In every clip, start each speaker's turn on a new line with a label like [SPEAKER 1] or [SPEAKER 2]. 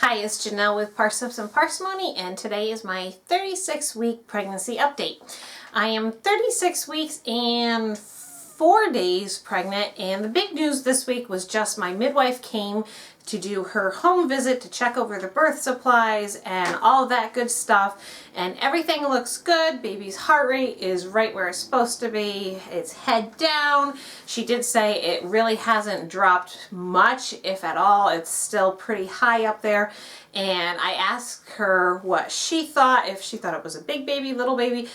[SPEAKER 1] Hi, it's Janelle with Parsnips and Parsimony, and today is my 36-week pregnancy update. I am 36 weeks and 4 days pregnant, and the big news this week was just my midwife came to do her home visit to check over the birth supplies and all that good stuff, and everything looks good. Baby's heart rate is right where it's supposed to be. It's head down. She did say it really hasn't dropped much, if at all. It's still pretty high up there, and I asked her what she thought, if she thought it was a big baby, little baby,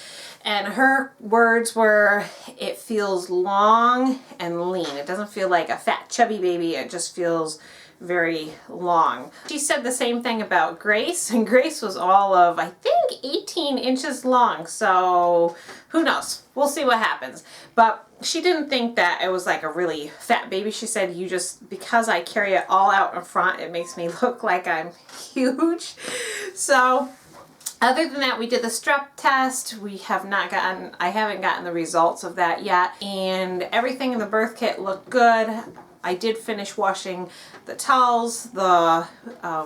[SPEAKER 1] and her words were, it feels long and lean. It doesn't feel like a fat chubby baby. It just feels very long. She said the same thing about Grace, and Grace was all of, I think, 18 inches long, so who knows? We'll see what happens. But she didn't think that it was like a really fat baby. She said, you just, because I carry it all out in front, it makes me look like I'm huge. So other than that, we did the strep test. I haven't gotten the results of that yet, and everything in the birth kit looked good. I did finish washing the towels, the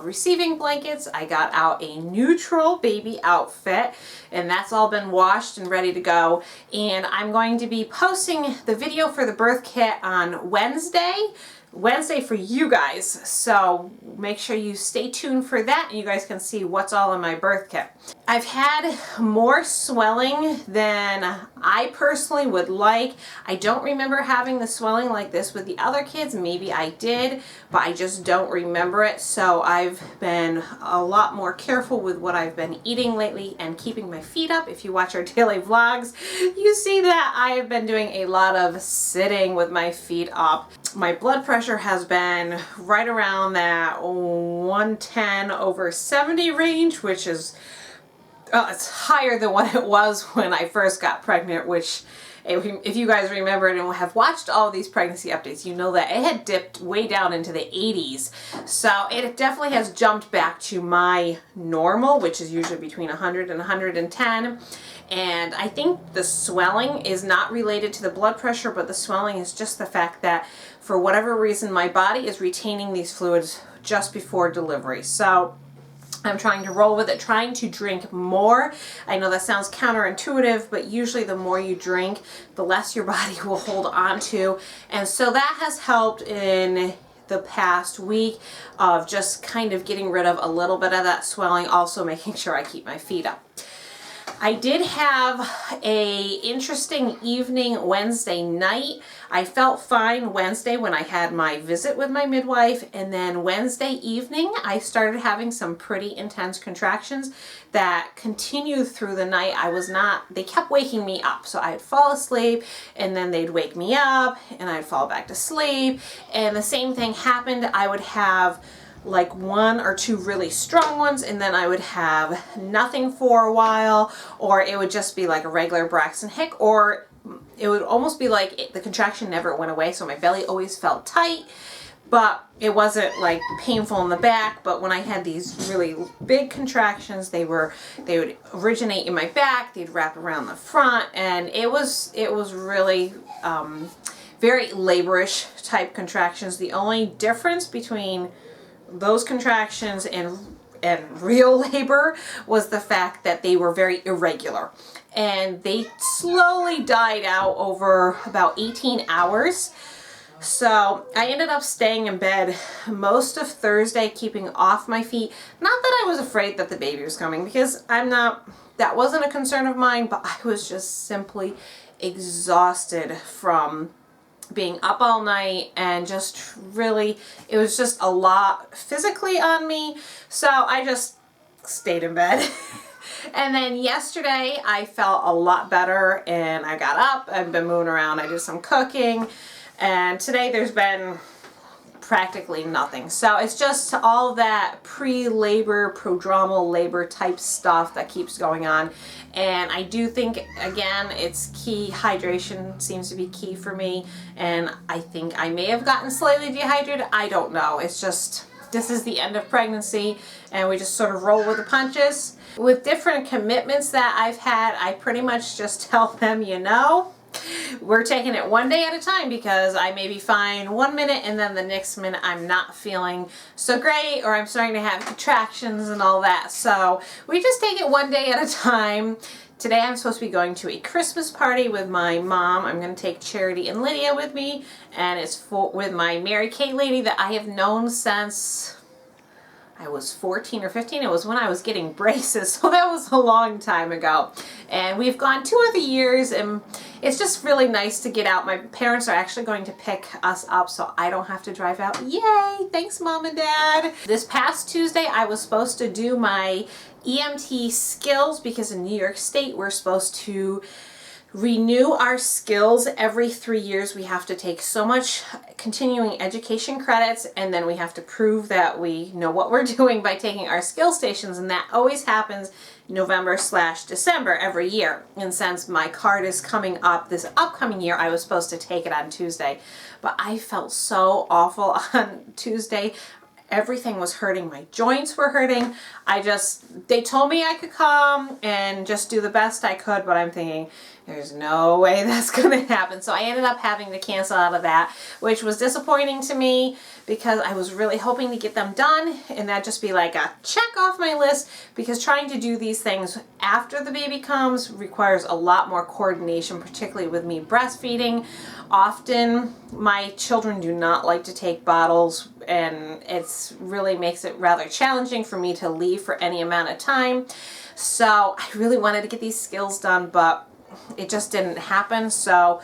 [SPEAKER 1] receiving blankets. I got out a neutral baby outfit, and that's all been washed and ready to go. And I'm going to be posting the video for the birth kit on Wednesday for you guys. So make sure you stay tuned for that, and you guys can see what's all in my birth kit. I've had more swelling than I personally would like. I don't remember having the swelling like this with the other kids. Maybe I did, but I just don't remember it. So I've been a lot more careful with what I've been eating lately and keeping my feet up. If you watch our daily vlogs, you see that I have been doing a lot of sitting with my feet up. My blood pressure has been right around that 110/70 range, which is it's higher than what it was when I first got pregnant, which if you guys remember and have watched all of these pregnancy updates, you know that it had dipped way down into the 80s. So it definitely has jumped back to my normal, which is usually between 100 and 110. And I think the swelling is not related to the blood pressure, but the swelling is just the fact that for whatever reason my body is retaining these fluids just before delivery. So I'm trying to roll with it, trying to drink more. I know that sounds counterintuitive, but usually the more you drink, the less your body will hold on to. And so that has helped in the past week of just kind of getting rid of a little bit of that swelling, also making sure I keep my feet up. I did have a interesting evening Wednesday night. I felt fine Wednesday when I had my visit with my midwife, and then Wednesday evening I started having some pretty intense contractions that continued through the night. They kept waking me up. So I'd fall asleep and then they'd wake me up and I'd fall back to sleep, and the same thing happened. I would have like 1 or 2 really strong ones, and then I would have nothing for a while, or it would just be like a regular Braxton Hick, or it would almost be like the contraction never went away, so my belly always felt tight, but it wasn't like painful in the back. But when I had these really big contractions, they would originate in my back, they'd wrap around the front, and it was really very laborish type contractions. The only difference between those contractions and real labor was the fact that they were very irregular, and they slowly died out over about 18 hours. So I ended up staying in bed most of Thursday, keeping off my feet. Not that I was afraid that the baby was coming, because that wasn't a concern of mine, but I was just simply exhausted from being up all night, and just really, it was just a lot physically on me. So I just stayed in bed. And then yesterday I felt a lot better, and I got up, I've been moving around, I did some cooking, and today there's been practically nothing. So it's just all that pre-labor, prodromal labor type stuff that keeps going on. And I do think, again, it's key. Hydration seems to be key for me, and I think I may have gotten slightly dehydrated. I don't know. It's just, this is the end of pregnancy, and we just sort of roll with the punches. With different commitments that I've had, I pretty much just tell them, you know, we're taking it one day at a time because I may be fine 1 minute and then the next minute I'm not feeling so great, or I'm starting to have contractions and all that. So we just take it one day at a time. Today I'm supposed to be going to a Christmas party with my mom. I'm going to take Charity and Lydia with me, and it's with my Mary Kay lady that I have known since I was 14 or 15. It was when I was getting braces, so that was a long time ago. And we've gone 2 other years, and it's just really nice to get out. My parents are actually going to pick us up, so I don't have to drive out. Yay! Thanks, Mom and Dad. This past Tuesday, I was supposed to do my EMT skills because in New York State, we're supposed to renew our skills every 3 years. We have to take so much continuing education credits, and then we have to prove that we know what we're doing by taking our skill stations, and that always happens November/December every year. And since my card is coming up this upcoming year, I was supposed to take it on Tuesday, but I felt so awful on Tuesday. Everything was hurting. My joints were hurting. They told me I could come and just do the best I could, but I'm thinking, there's no way that's going to happen. So I ended up having to cancel out of that, which was disappointing to me because I was really hoping to get them done and that just be like a check off my list, because trying to do these things after the baby comes requires a lot more coordination, particularly with me breastfeeding. Often my children do not like to take bottles, and it's really makes it rather challenging for me to leave for any amount of time. So I really wanted to get these skills done, but it just didn't happen. So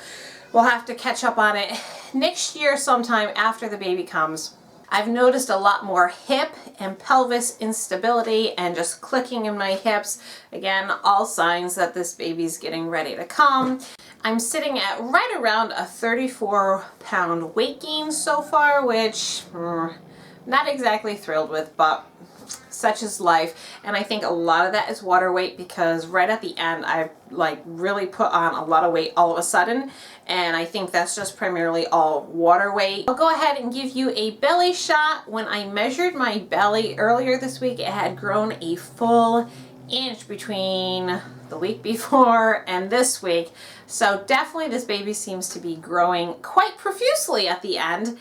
[SPEAKER 1] we'll have to catch up on it next year sometime after the baby comes. I've noticed a lot more hip and pelvis instability and just clicking in my hips. Again, all signs that this baby's getting ready to come. I'm sitting at right around a 34-pound weight gain so far, which not exactly thrilled with, but such is life. And I think a lot of that is water weight, because right at the end I really put on a lot of weight all of a sudden, and I think that's just primarily all water weight. I'll go ahead and give you a belly shot. When I measured my belly earlier this week, it had grown a full inch between the week before and this week. So definitely this baby seems to be growing quite profusely at the end.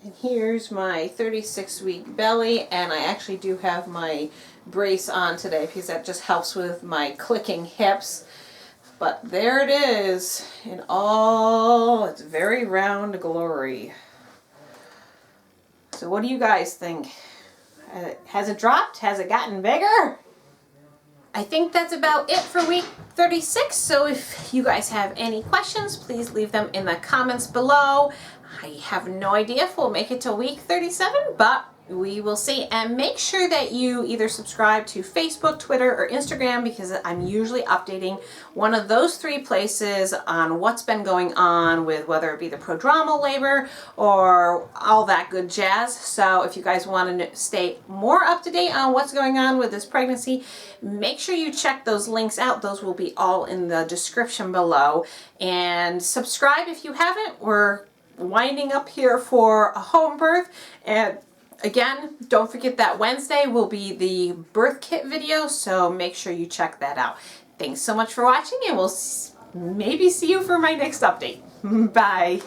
[SPEAKER 1] And here's my 36-week belly, and I actually do have my brace on today because that just helps with my clicking hips. But there it is in all its very round glory. So what do you guys think? Has it dropped? Has it gotten bigger? I think that's about it for week 36. So if you guys have any questions, please leave them in the comments below. I have no idea if we'll make it to week 37, but we will see. And make sure that you either subscribe to Facebook, Twitter, or Instagram, because I'm usually updating one of those 3 places on what's been going on with whether it be the prodromal labor or all that good jazz. So if you guys want to stay more up to date on what's going on with this pregnancy, make sure you check those links out. Those will be all in the description below. And subscribe if you haven't. We're winding up here for a home birth, and again, don't forget that Wednesday will be the birth kit video, so make sure you check that out. Thanks so much for watching, and we'll maybe see you for my next update. Bye.